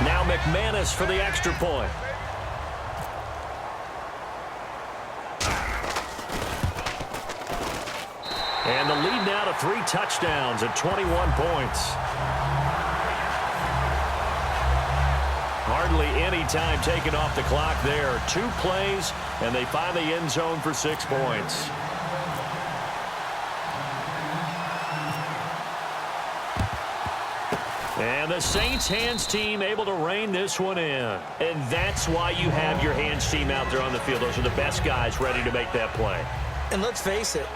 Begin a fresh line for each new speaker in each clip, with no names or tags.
Now McManus for the extra point. And the lead now to 3 touchdowns at 21 points. Hardly any time taken off the clock there. 2 plays, and they find the end zone for 6 points. And the Saints hands team able to rein this one in. And that's why you have your hands team out there on the field. Those are the best guys ready to make that play.
And let's face it,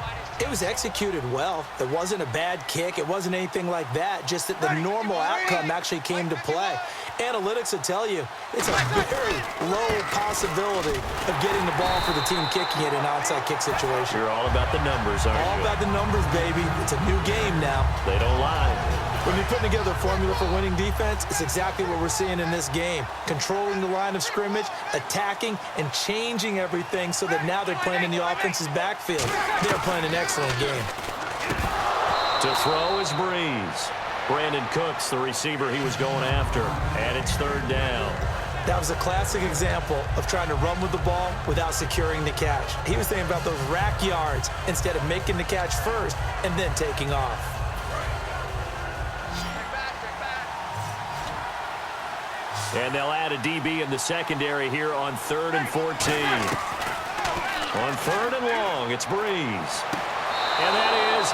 it was executed well. It wasn't a bad kick. It wasn't anything like that. Just that the normal outcome actually came to play. Analytics will tell you it's a very low possibility of getting the ball for the team kicking it in an onside kick situation.
You're all about the numbers, aren't you?
All about the numbers, baby. It's a new game now.
They don't lie.
When you're putting together a formula for winning defense, it's exactly what we're seeing in this game. Controlling the line of scrimmage, attacking, and changing everything so that now they're playing in the offense's backfield. They're playing an excellent game.
To throw is Breeze. Brandon Cooks, the receiver he was going after, and it's 3rd down.
That was a classic example of trying to run with the ball without securing the catch. He was thinking about those rack yards instead of making the catch first and then taking off.
And they'll add a DB in the secondary here on 3rd and 14. On 3rd and long, it's Breeze. And that is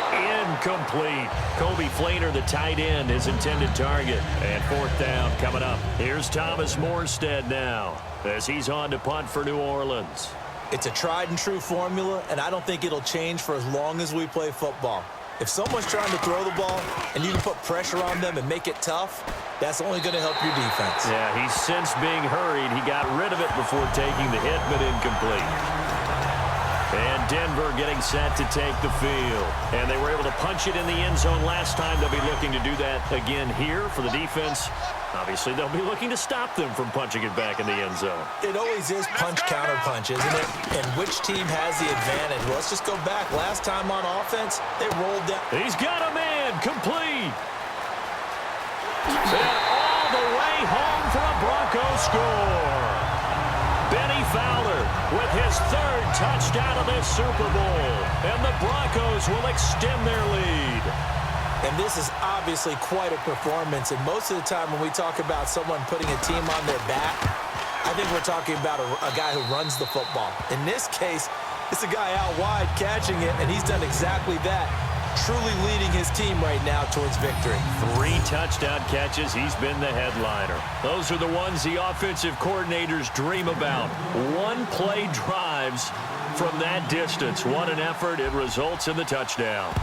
incomplete. Kobe Flainer, the tight end, his intended target. And 4th down coming up. Here's Thomas Morstead now as he's on to punt for New Orleans.
It's a tried-and-true formula, and I don't think it'll change for as long as we play football. If someone's trying to throw the ball and you can put pressure on them and make it tough, that's only going to help your defense.
Yeah, he's since being hurried. He got rid of it before taking the hit, but incomplete. And Denver getting set to take the field. And they were able to punch it in the end zone last time. They'll be looking to do that again here for the defense. Obviously, they'll be looking to stop them from punching it back in the end zone.
It always is punch-counter-punch, isn't it? And which team has the advantage? Well, let's just go back. Last time on offense, they rolled down.
He's got a man. Complete. And all the way home for a Broncos score. Benny Fowler with his 3rd touchdown of this Super Bowl. And the Broncos will extend their lead.
And this is obviously quite a performance. And most of the time when we talk about someone putting a team on their back, I think we're talking about a guy who runs the football. In this case, it's a guy out wide catching it, and he's done exactly that. Truly leading his team right now towards victory.
3 touchdown catches. He's been the headliner. Those are the ones the offensive coordinators dream about. One-play drives from that distance. What an effort. It results in the touchdown.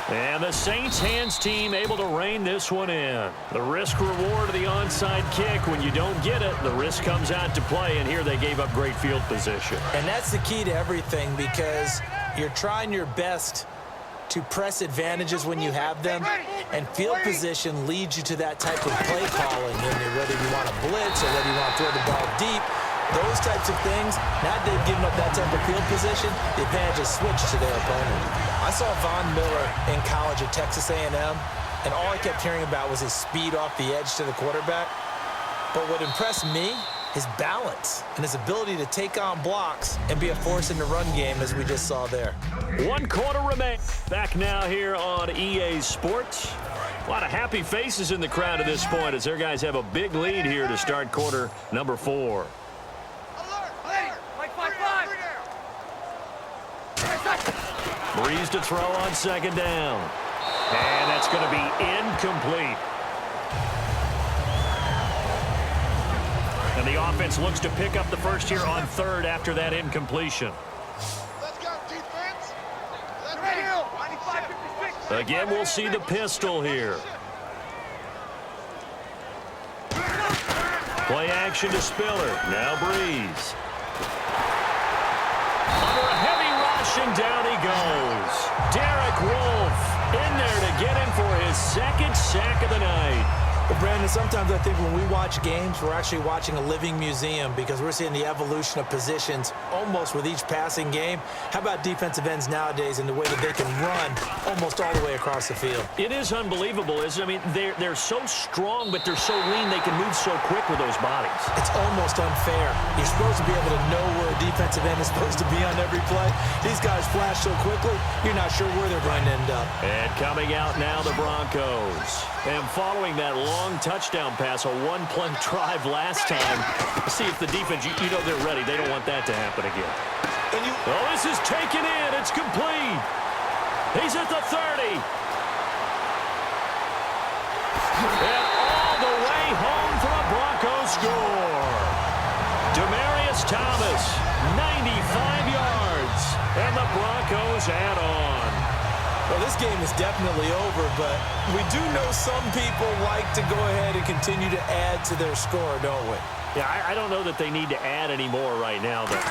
And the Saints hands team able to rein this one in. The risk-reward of the onside kick. When you don't get it, the risk comes out to play, and here they gave up great field position.
And that's the key to everything, because you're trying your best to press advantages when you have them, and field position leads you to that type of play calling, whether you want to blitz or whether you want to throw the ball deep. Those types of things, now that they've given up that type of field position, the advantage is switched to their opponent. I saw Von Miller in college at Texas A&M, and all I kept hearing about was his speed off the edge to the quarterback. But what impressed me, his balance and his ability to take on blocks and be a force in the run game, as we just saw there.
1 quarter remains. Back now here on EA Sports. A lot of happy faces in the crowd at this point as their guys have a big lead here to start quarter number 4. Breeze to throw on 2nd down. And that's going to be incomplete. And the offense looks to pick up the first here on 3rd after that incompletion.
Let's go, defense. Let's go.
Again, we'll see the pistol here. Play action to Spiller. Now Breeze. Under a heavy rush, and down he goes. Derek Wolfe in there to get him for his 2nd sack of the night.
Well, Brandon, sometimes I think when we watch games, we're actually watching a living museum because we're seeing the evolution of positions almost with each passing game. How about defensive ends nowadays and the way that they can run almost all the way across the field?
It is unbelievable, isn't it? I mean, they're so strong, but they're so lean, they can move so quick with those bodies.
It's almost unfair. You're supposed to be able to know where a defensive end is supposed to be on every play. These guys flash so quickly, you're not sure where they're going to end up.
And coming out now, the Broncos. And following that long touchdown pass, a one-play drive last time. See if the defense, you know they're ready. They don't want that to happen again. Oh, this is taken in. It's complete. He's at the 30. And all the way home for a Broncos score. Demaryius Thomas, 95 yards. And the Broncos add on.
Well, this game is definitely over, but we do know some people like to go ahead and continue to add to their score, don't we?
Yeah, I don't know that they need to add any more right now, but...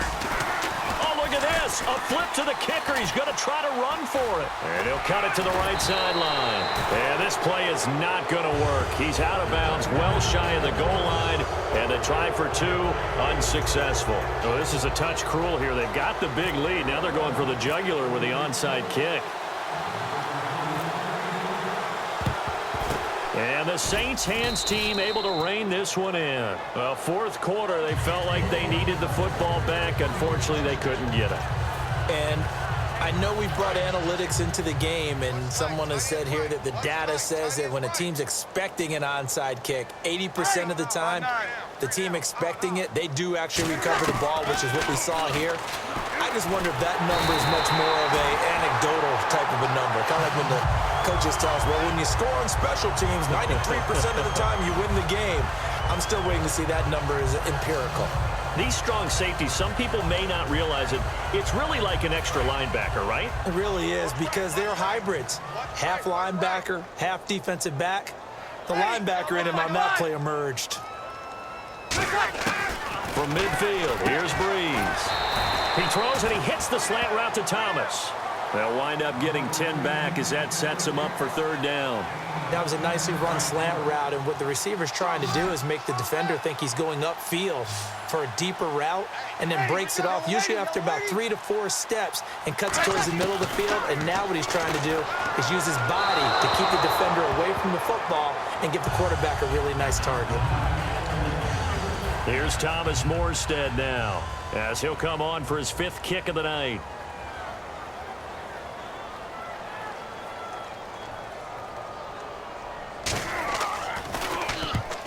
Oh, look at this. A flip to the kicker. He's going to try to run for it. And he'll cut it to the right sideline. And this play is not going to work. He's out of bounds, well shy of the goal line. And a try for two, unsuccessful. So this is a touch cruel here. They've got the big lead. Now they're going for the jugular with the onside kick. And the Saints hands team able to rein this one in. Well, fourth quarter, they felt like they needed the football back. Unfortunately, they couldn't get it.
And I know we brought analytics into the game, and someone has said here that the data says that when a team's expecting an onside kick, 80% of the time, the team expecting it, they do actually recover the ball, which is what we saw here. I just wonder if that number is much more of an anecdotal type of a number. Kind of like when the coaches tell us, well, when you score on special teams, 93% of the time you win the game. I'm still waiting to see that number is empirical.
These strong safeties, some people may not realize it. It's really like an extra linebacker, right?
It really is, because they're hybrids. Half linebacker, half defensive back. The linebacker in him on that play emerged.
From midfield, here's Breeze. He throws and he hits the slant route to Thomas. They'll wind up getting 10 back as that sets him up for third down.
That was a nicely run slant route, and what the receiver's trying to do is make the defender think he's going upfield for a deeper route and then breaks it off, usually after about 3 to 4 steps, and cuts towards the middle of the field. And now what he's trying to do is use his body to keep the defender away from the football and give the quarterback a really nice target.
Here's Thomas Morstead now, as he'll come on for his 5th kick of the night.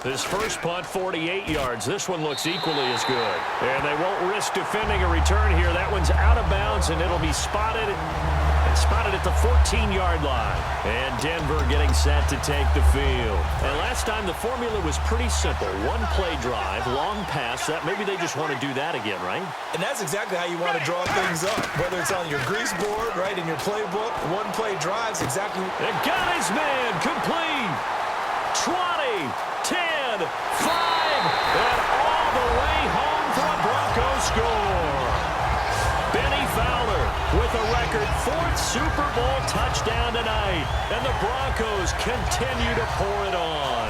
His first punt, 48 yards. This one looks equally as good. And they won't risk defending a return here. That one's out of bounds, and it'll be spotted at the 14-yard line. And Denver getting set to take the field. And last time the formula was pretty simple. One play drive, long pass. That maybe they just want to do that again, right?
And that's exactly how you want to draw things up. Whether it's on your grease board, right, in your playbook, one play drives exactly.
And got his man complete. 20, 10, 5, and all the way home for a Broncos score. Benny Fowler with a record 4th Super Bowl touchdown tonight, and the Broncos continue to pour it on.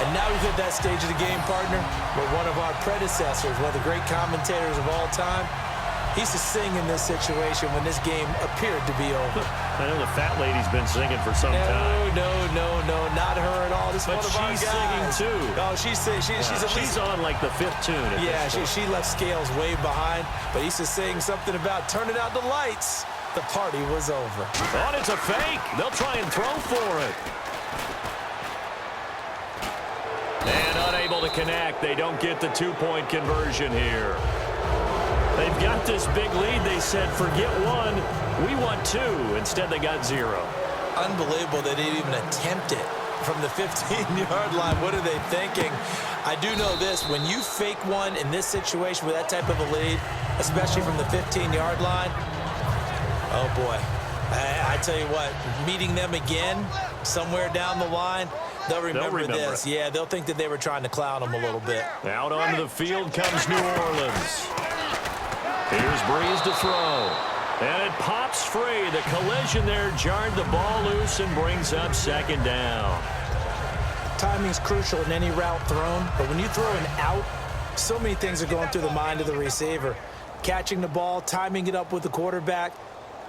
And now we've hit that stage of the game, partner, where one of our predecessors, one of the great commentators of all time, he used to sing in this situation when this game appeared to be over.
I know the fat lady's been singing for some time.
No, not her at all. This is
but
one of our guys.
She's singing too.
Oh, she's
on like the 5th tune.
Yeah, she left Scales way behind, but he used to sing something about turning out the lights. The party was over.
Oh, it's a fake. They'll try and throw for it. And unable to connect. They don't get the 2-point conversion here. They've got this big lead. They said, forget one. We want 2. Instead, they got 0.
Unbelievable they didn't even attempt it from the 15-yard line. What are they thinking? I do know this. When you fake one in this situation with that type of a lead, especially from the 15-yard line, oh, boy. I tell you what, meeting them again somewhere down the line, they'll remember this. Yeah, they'll think that they were trying to clown them a little bit.
Out onto the field comes New Orleans. Here's Breeze to throw. And it pops free. The collision there jarred the ball loose and brings up 2nd down.
Timing's crucial in any route thrown, but when you throw an out, so many things are going through the mind of the receiver. Catching the ball, timing it up with the quarterback.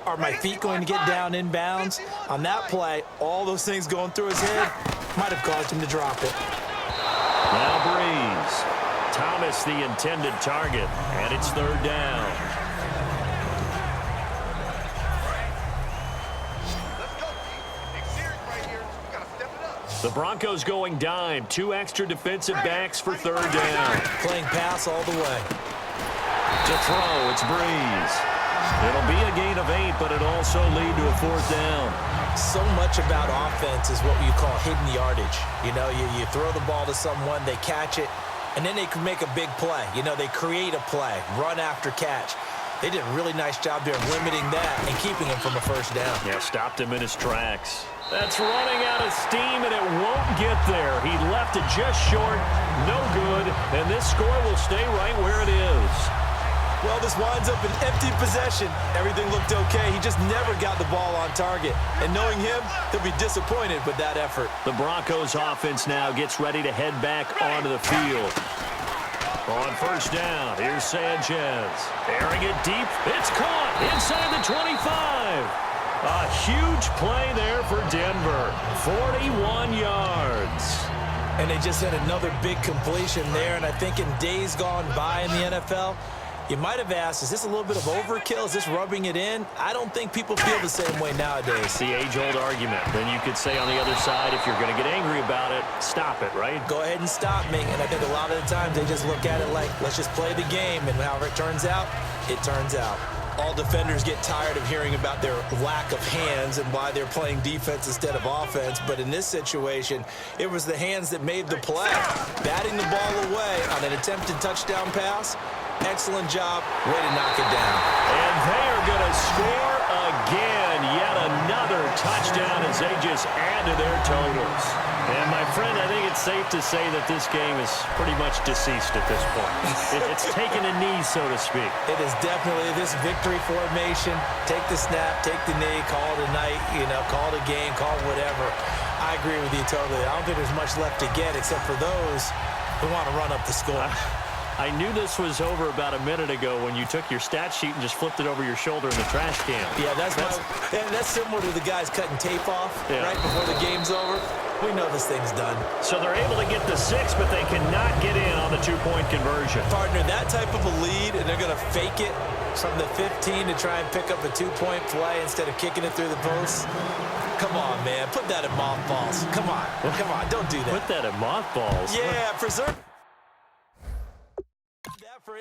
Are my feet going to get down inbounds? On that play, all those things going through his head might have caused him to drop it.
Now Breeze. Thomas the intended target, and it's third down. The Broncos going dime. 2 extra defensive backs for third down.
Playing pass all the way.
To throw, it's Breeze. It'll be a gain of 8, but it'll also lead to a fourth down.
So much about offense is what you call hidden yardage. You know, you throw the ball to someone, they catch it, and then they can make a big play. You know, they create a play, run after catch. They did a really nice job there of limiting that and keeping him from a first down.
Yeah, stopped him in his tracks. That's running out of steam, and it won't get there. He left it just short, no good, and this score will stay right where it is.
Well, this winds up an empty possession. Everything looked okay. He just never got the ball on target. And knowing him, he'll be disappointed with that effort.
The Broncos offense now gets ready to head back onto the field. On first down, here's Sanchez. Airing it deep. It's caught inside the 25. A huge play there for Denver. 41 yards.
And they just had another big completion there. And I think in days gone by in the NFL, you might have asked, is this a little bit of overkill? Is this rubbing it in? I don't think people feel the same way nowadays.
It's the age-old argument. Then you could say on the other side, if you're going to get angry about it, stop it, right?
Go ahead and stop me. And I think a lot of the times they just look at it like, let's just play the game. And however it turns out, it turns out. All defenders get tired of hearing about their lack of hands and why they're playing defense instead of offense. But in this situation, it was the hands that made the play. Batting the ball away on an attempted touchdown pass. Excellent job. Way to knock it down.
And they are going to score again. Yet another touchdown as they just add to their totals. And, my friend, I think it's safe to say that this game is pretty much deceased at this point. It's taken a knee, so to speak.
It is definitely this victory formation. Take the snap, take the knee, call it a night, call it a game, call it whatever. I agree with you totally. I don't think there's much left to get except for those who want to run up the score.
I knew this was over about a minute ago when you took your stat sheet and just flipped it over your shoulder in the trash can.
Yeah, that's similar to the guys cutting tape off right before the game's over. We know this thing's done.
So they're able to get the 6, but they cannot get in on the 2-point conversion.
Partner, that type of a lead, and they're going to fake it from the 15 to try and pick up a 2-point play instead of kicking it through the posts. Come on, man. Put that in mothballs. Come on. Come on. Don't do that.
Put that in mothballs?
Yeah, preserve.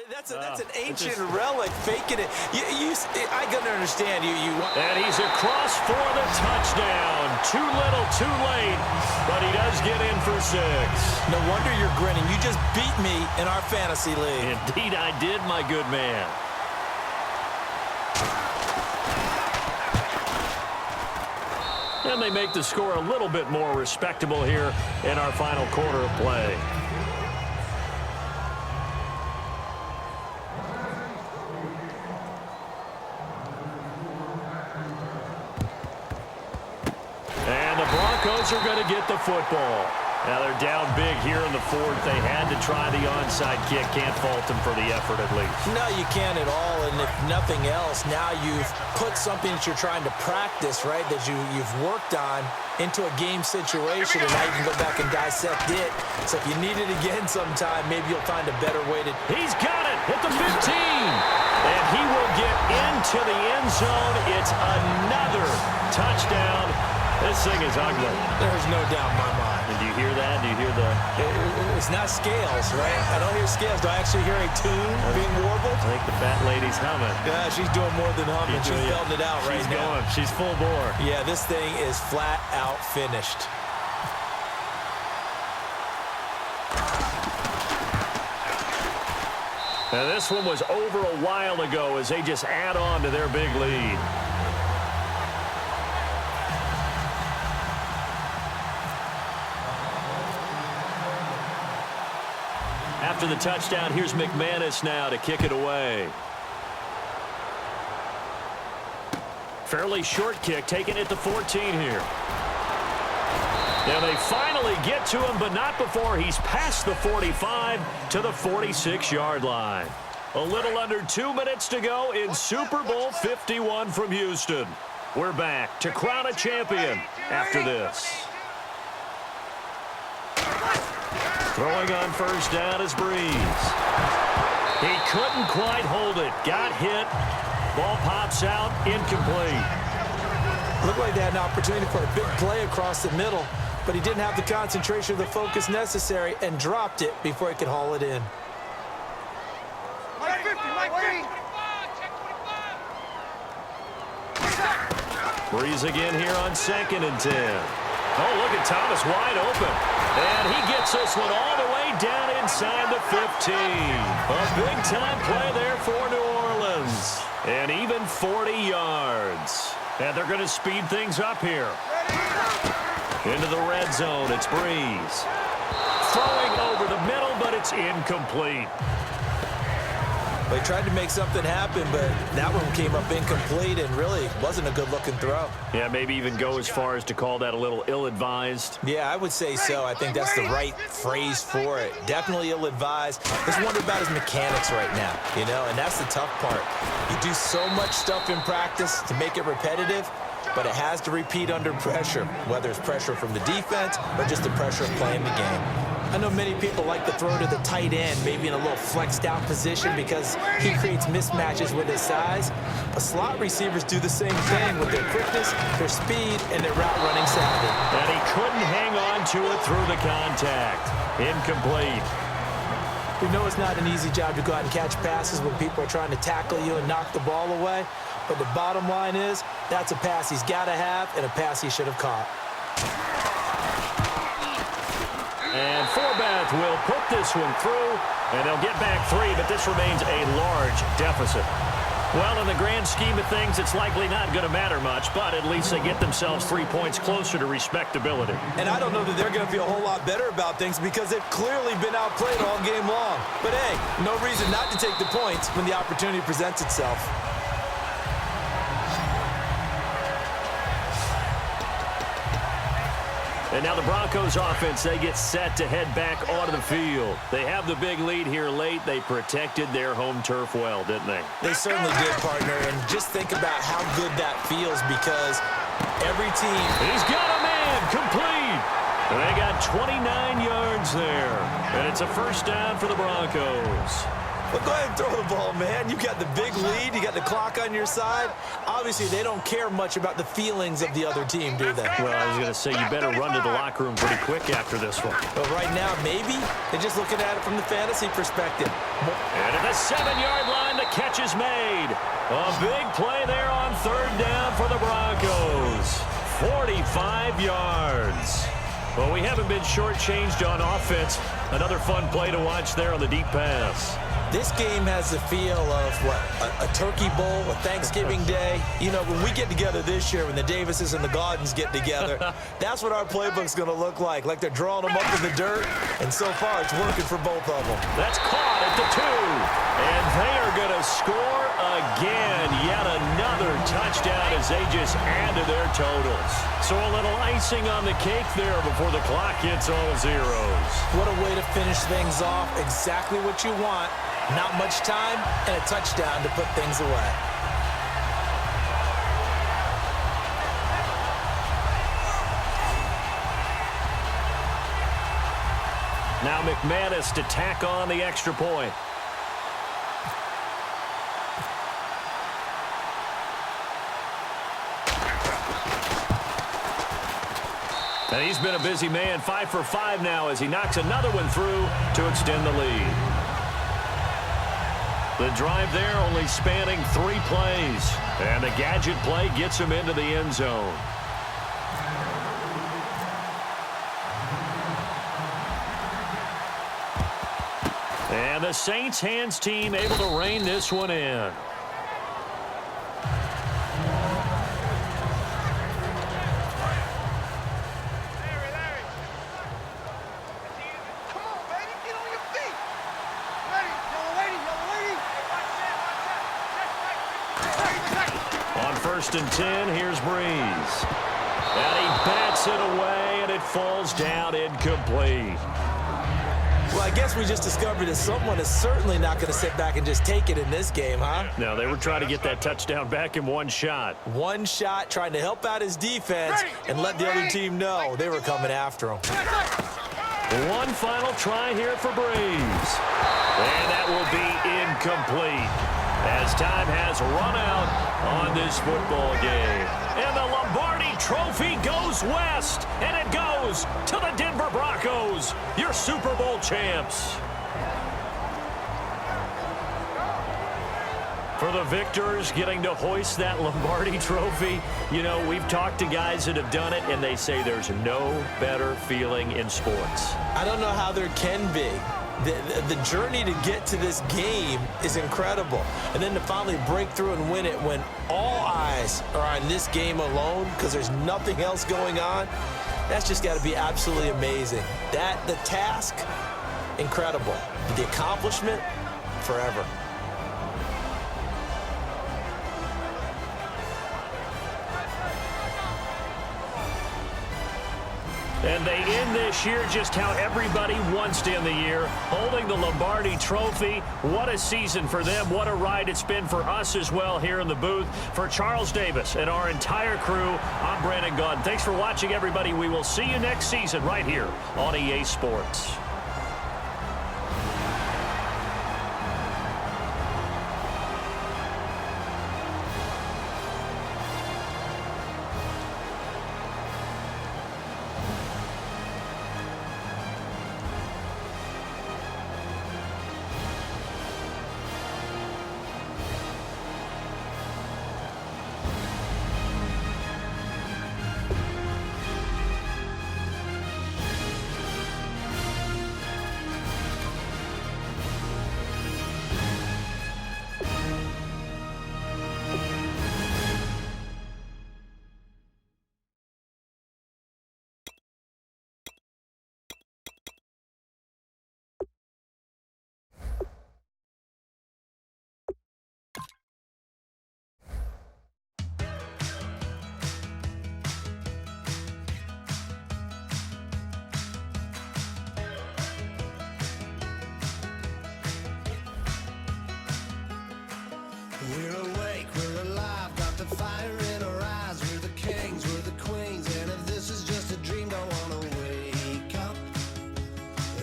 That's an ancient relic, faking it. I gotta understand you.
And he's across for the touchdown. Too little, too late, but he does get in for 6.
No wonder you're grinning. You just beat me in our fantasy league.
Indeed, I did, my good man. And they make the score a little bit more respectable here in our final quarter of play. Broncos are going to get the football. Now they're down big here in the fourth. They had to try the onside kick. Can't fault them for the effort at least.
No, you can't at all. And if nothing else, now you've put something that you're trying to practice, right, that you've worked on into a game situation, and now you can go back and dissect it. So if you need it again sometime, maybe you'll find a better way to.
He's got it at the 15. And he will get into the end zone. It's another touchdown. This thing is ugly.
There's no doubt in my mind.
And do you hear that? Do you hear the...
It's not scales, right? I don't hear scales. Do I actually hear a tune being warbled?
I think the fat lady's humming.
Yeah, she's doing more than humming. She's belting it out right now.
She's full bore.
Yeah, this thing is flat out finished.
Now this one was over a while ago as they just add on to their big lead. After the touchdown, here's McManus now to kick it away. Fairly short kick, taking it to 14 here. And they finally get to him, but not before he's past the 45 to the 46-yard line. A little under 2 minutes to go in Super Bowl 51 from Houston. We're back to crown a champion after this. Throwing on first down is Breeze. He couldn't quite hold it. Got hit. Ball pops out. Incomplete.
Looked like they had an opportunity for a big play across the middle, but he didn't have the concentration or the focus necessary and dropped it before he could haul it in.
Mike 50, Mike 50.
Breeze again here on 2nd and 10. Oh, look at Thomas wide open. And he gets this one all the way down inside the 15. A big-time play there for New Orleans. And even 40 yards. And they're going to speed things up here. Into the red zone, it's Breeze. Throwing over the middle, but it's incomplete.
They tried to make something happen, but that one came up incomplete and really wasn't a good-looking throw.
Yeah, maybe even go as far as to call that a little ill-advised.
Yeah, I would say so. I think that's the right phrase for it. Definitely ill-advised. Just wonder about his mechanics right now, you know, and that's the tough part. You do so much stuff in practice to make it repetitive, but it has to repeat under pressure, whether it's pressure from the defense or just the pressure of playing the game. I know many people like to throw to the tight end, maybe in a little flexed out position because he creates mismatches with his size. But slot receivers do the same thing with their quickness, their speed, and their route running savvy.
And he couldn't hang on to it through the contact. Incomplete.
We know it's not an easy job to go out and catch passes when people are trying to tackle you and knock the ball away. But the bottom line is, that's a pass he's got to have and a pass he should have caught.
And Forbath will put this one through, and they'll get back 3, but this remains a large deficit. Well, in the grand scheme of things, it's likely not going to matter much, but at least they get themselves 3 points closer to respectability.
And I don't know that they're going to feel a whole lot better about things because they've clearly been outplayed all game long. But hey, no reason not to take the points when the opportunity presents itself.
And now the Broncos offense, they get set to head back onto the field. They have the big lead here late. They protected their home turf well, didn't they?
They certainly did, partner. And just think about how good that feels because every team...
He's got a man complete. And they got 29 yards there. And it's a first down for the Broncos.
Well, go ahead and throw the ball, man. You got the big lead. You got the clock on your side. Obviously, they don't care much about the feelings of the other team, do they?
Well, I was going to say, you better run to the locker room pretty quick after this one.
But right now, maybe they're just looking at it from the fantasy perspective.
And at the 7-yard line, the catch is made. A big play there on 3rd down for the Broncos. 45 yards. Well, we haven't been shortchanged on offense. Another fun play to watch there on the deep pass.
This game has the feel of, what, a turkey bowl, a Thanksgiving day. You know, when we get together this year, when the Davises and the Gaudens get together, that's what our playbook's going to look like they're drawing them up in the dirt, and so far it's working for both of them.
That's caught at the 2, and they are going to score again. Yet another touchdown as they just add to their totals. So a little icing on the cake there before the clock hits all zeros.
What a way to finish things off. Exactly what you want. Not much time and a touchdown to put things away.
Now McManus to tack on the extra point. And he's been a busy man, 5 for 5 now as he knocks another one through to extend the lead. The drive there only spanning 3 plays. And the gadget play gets him into the end zone. And the Saints hands team able to rein this one in. On 1st and 10, here's Breeze. And he bats it away, and it falls down incomplete.
Well, I guess we just discovered that someone is certainly not going to sit back and just take it in this game, huh?
No, they were trying to get that touchdown back in one shot.
One shot, trying to help out his defense and let the other team know they were coming after him.
One final try here for Breeze. And that will be incomplete as time has run out on this football game. And the Lombardi Trophy goes west, and it goes to the Denver Broncos, your Super Bowl champs. For the victors getting to hoist that Lombardi Trophy, you know, we've talked to guys that have done it, and they say there's no better feeling in sports.
I don't know how there can be. The journey to get to this game is incredible. And then to finally break through and win it when all eyes are on this game alone because there's nothing else going on, that's just got to be absolutely amazing. The task, incredible. The accomplishment, forever.
And they end this year just how everybody wants to end the year, holding the Lombardi Trophy. What a season for them. What a ride it's been for us as well here in the booth. For Charles Davis and our entire crew, I'm Brandon Gaudin. Thanks for watching, everybody. We will see you next season right here on EA Sports.
We're awake, we're alive, got the fire in our eyes. We're the kings, we're the queens, and if this is just a dream, don't wanna wake up.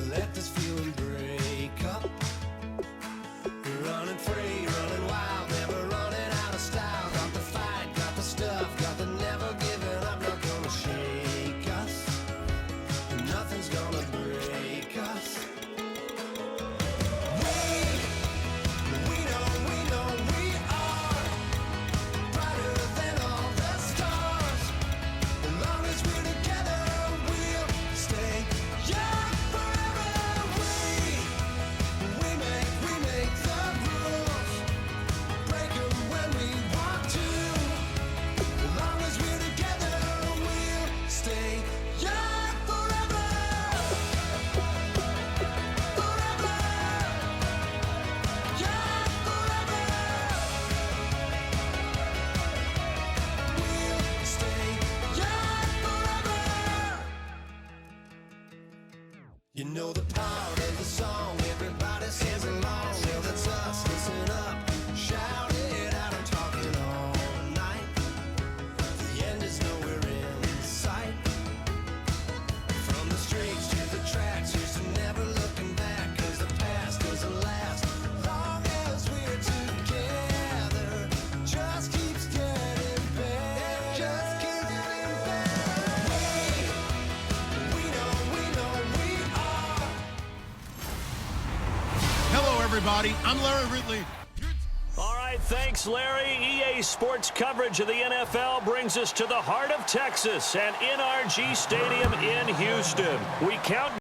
Let this feeling break up. We're running free, running wild, never running out of style. Got the fight, got the stuff, got the never giving up. Not gonna shake us, nothing's gonna break us. You know the part of the song, everybody sings along. Well, that's us, listen up, shout it out, I'm talking all night. The end is nowhere in sight. From the streets to the tracks, here's to never looking back, cause the past doesn't last. Long as we're together, just keeps getting better. Just keeps getting better. We know we are.
Hello, everybody. I'm Larry Ridley.
All right, thanks, Larry. EA Sports coverage of the NFL brings us to the heart of Texas and NRG Stadium in Houston. We count